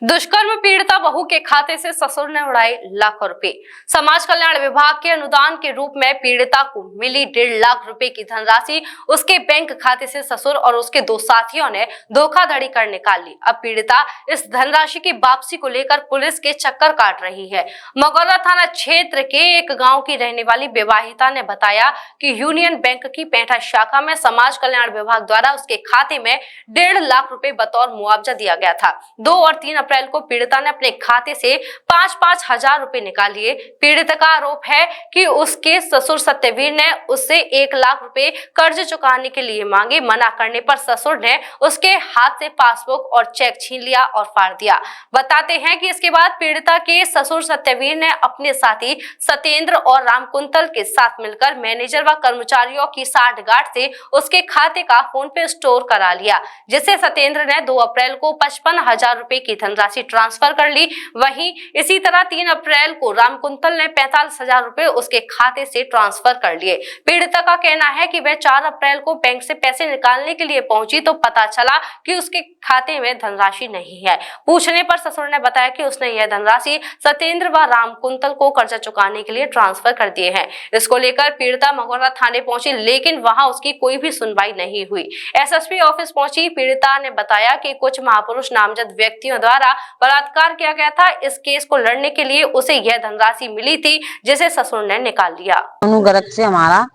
दुष्कर्म पीड़िता बहू के खाते से ससुर ने उड़ाए लाखों रुपए। समाज कल्याण विभाग के अनुदान के रूप में पीड़िता को मिली 1.5 लाख रुपए की धनराशि उसके बैंक खाते से ससुर और उसके 2 साथियों ने धोखाधड़ी कर निकाल ली। अब पीड़िता इस धनराशि की वापसी को लेकर पुलिस के चक्कर काट रही है। मगौरा थाना क्षेत्र के एक गाँव की रहने वाली विवाहिता ने बताया कि यूनियन बैंक की पेंठा शाखा में समाज कल्याण विभाग द्वारा उसके खाते में 1.5 लाख रुपए बतौर मुआवजा दिया गया था। 2 और 3 अप्रैल को पीड़िता ने अपने खाते से 5-5 हजार रुपए निकाल लिए। पीड़िता का आरोप है कि उसके ससुर सत्यवीर ने उससे 1 लाख रुपए कर्ज चुकाने के लिए मांगे। मना करने पर ससुर ने उसके हाथ से पासबुक और चेक छीन लिया और फाड़ दिया। बताते हैं कि इसके बाद पीड़िता के ससुर सत्यवीर ने अपने साथी सत्येंद्र और राम कुंतल के साथ मिलकर मैनेजर व कर्मचारियों की साठगांठ से उसके खाते का फोन पे स्टोर करा लिया, जिसे सत्येंद्र ने 2 अप्रैल को 55 हजार रुपए की धनराशि ट्रांसफर कर ली। वहीं इसी तरह 3 अप्रैल को राम कुंतल ने 45 हजार रुपए उसके खाते से ट्रांसफर कर लिए। पीड़िता का कहना है कि वह 4 अप्रैल को बैंक से पैसे निकालने के लिए पहुंची तो पता चला कि उसके खाते में धनराशि नहीं है। पूछने पर ससुर ने बताया कि उसने यह धनराशि सत्येंद्र व राम कुंतल को कर्जा चुकाने के लिए ट्रांसफर कर दिए हैं। इसको लेकर पीड़िता मगौरा थाने पहुंची, लेकिन वहां उसकी कोई भी सुनवाई नहीं हुई। एसएसपी ऑफिस पहुंची पीड़िता ने बताया कि कुछ महापुरुष नामजद व्यक्तियों द्वारा बलात्कार किया गया था। इस केस को लड़ने के लिए उसे यह धनराशि मिली थी, जिसे ससुर ने निकाल लिया। गलत से हमारा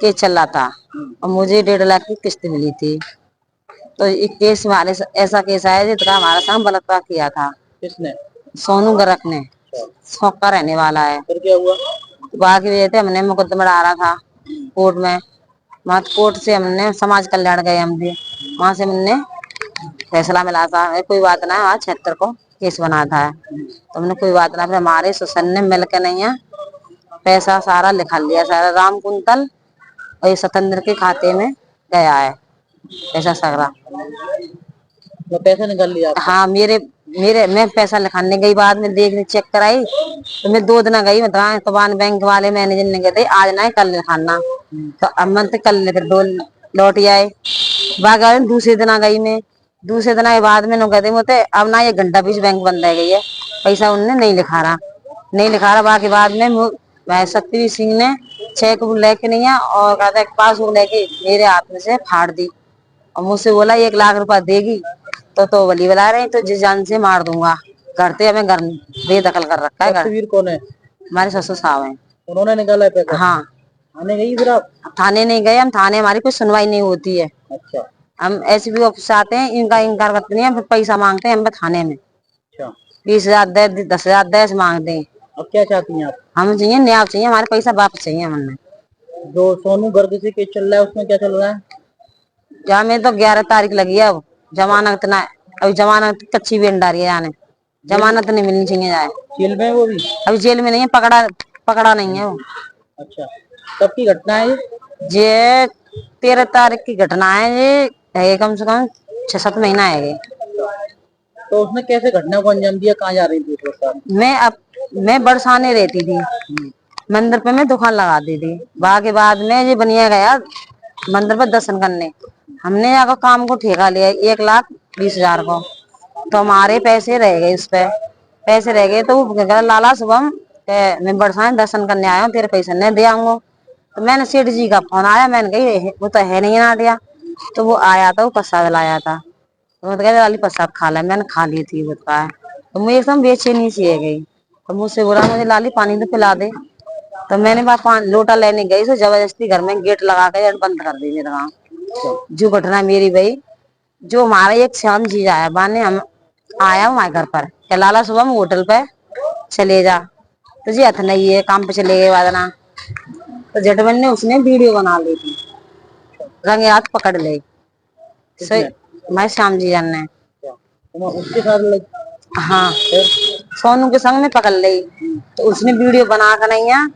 केस चल रहा था और मुझे 1.5 लाख की किस्त मिली थी। तो एक केस हमारे ऐसा केस आया जिसका हमारा संग बलात्कार किया था। किसने? सोनू गरक ने। शौक का रहने वाला है। फिर क्या हुआ? बाकी वजह से हमने मुकदमा डाला था कोर्ट में। वहाँ कोर्ट से हमने समाज कल्याण गए, हम भी वहाँ से हमने फैसला मिला था कोई बात ना, वहाँ 76 को केस बना था। तो हमने कोई बात ना, फिर हमारे सुसन ने मिलकर नहीं है पैसा सारा लिखा लिया, सारा राम कुंतल और ये सत्येंद्र के खाते में गया है पैसा सारा। मैं पैसा निकाल लिया? हाँ, मेरे मैं पैसा लिखाने गई, बाद में देखने चेक कराई तो मैं 2 दिन गई, मतलब तो बैंक वाले मैनेजर ने कहते आज ना कल लिखाना। तो अब मैं तो कल फिर 2 लौट आए। बाकी दूसरे दिन गई मैं, दूसरे दिन के बाद में कहते मुझे अब ना ये घंटा 20 बैंक बंद रह गई है, पैसा उनने नहीं लिखा रहा। बाकी बाद में सत्यवीर सिंह ने चेक बुक लेके नहीं है और कहता पासबुक लेके मेरे हाथ में से फाड़ दी और मुझसे बोला 1 लाख रुपया देगी तो बली बुला रहे तो जिस जान से मार दूंगा। करते हमें घर बेदखल कर रखा है। सत्यवीर कौन है? हमारे ससुर साहब हैं। उन्होंने निकाला है पैसा? हाँ। थाने गई फिर आप? थाने नहीं गए हम, थाने हमारी कोई सुनवाई नहीं होती है। अच्छा। हम एसपी ऑफिस आते हैं, इनका इनकार करते नहीं है, फिर पैसा मांगते हैं हम थाने में। अच्छा। 20 हजार दे, 10 हजार दे मांगते हैं। अब क्या चाहती हैं आप? हम चाहिए न्याय चाहिए, हमारे पैसा वापस चाहिए हमने। जो सोनू गर्ग से केस चल रहा है उसमें क्या चल रहा है? क्या में तो 11 तारीख लगी है, अब जमानत ना, अभी जमानत कच्ची बेन डाली है, यानी जमानत नहीं मिलनी चाहिए जाए। जेल में वो भी? अभी जेल में नहीं है, पकड़ा नहीं है वो। अच्छा, कब की घटना है ये 13 तारीख की घटना है। ये है कम से कम 6-7 महीना है ये। तो उसने कैसे घटना को अंजाम दिया? कहाँ जा रही थी? मैं बरसाने रहती थी, मंदिर पे मैं दुकान लगाती थी। के बाद में ये बनिया गया मंदिर पर दर्शन करने, हमने यहाँ काम को ठेका लिया 1,20,000 को। तो हमारे पैसे रह गए, उस पे पैसे रह गए। तो वो लाला शुभम मैं बरसाने दर्शन करने आया हूँ, तेरे पैसे नहीं दे आऊंगा। तो मैंने सेठ जी का फोन आया, मैंने कही वो तो है नहीं ना दिया। तो वो आया था, वो प्रसाद लाया था, तो लाली प्रसाद खा ला। मैंने खा ली थी, बताया। तो मुझे एकदम बेचैनी सी है गई। तो मुझसे बोला मुझे लाली पानी तो पिला दे। तो मैंने वहाँ लोटा लेने गई, तो जबरदस्ती घर में गेट लगा कर बंद कर दी मेरा गाँव। जो घटना मेरी भाई, जो हमारा एक श्याम जी आया बाने, हम आया हमारे घर पर, क्या लाला सुबह होटल पे चले जा, तो जी हथ नहीं है काम पे चले गए वादना। तो जेठमन ने उसने वीडियो बना ली थी, रंगे हाथ पकड़ ले। मैं श्याम जी जान ने उसके साथ हाँ सोनू के संग में पकड़ ली। तो उसने वीडियो बना कर नहीं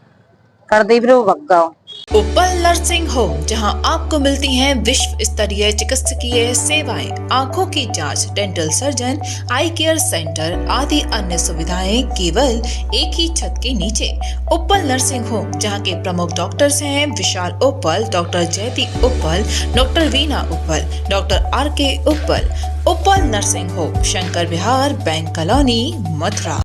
कर दी, फिर वो भग गया। नर्सिंग होम, जहां आपको मिलती हैं विश्व स्तरीय चिकित्सकीय सेवाएं, आंखों की जांच, डेंटल सर्जन, आई केयर सेंटर आदि अन्य सुविधाएं केवल एक ही छत के नीचे। उप्पल नर्सिंग होम, जहां के प्रमुख डॉक्टर्स हैं विशाल उप्पल, डॉक्टर जयती उप्पल, डॉक्टर वीना उप्पल, डॉक्टर आर के उप्पल। उप्पल नर्सिंग होम, शंकर विहार, बैंक कॉलोनी, मथुरा।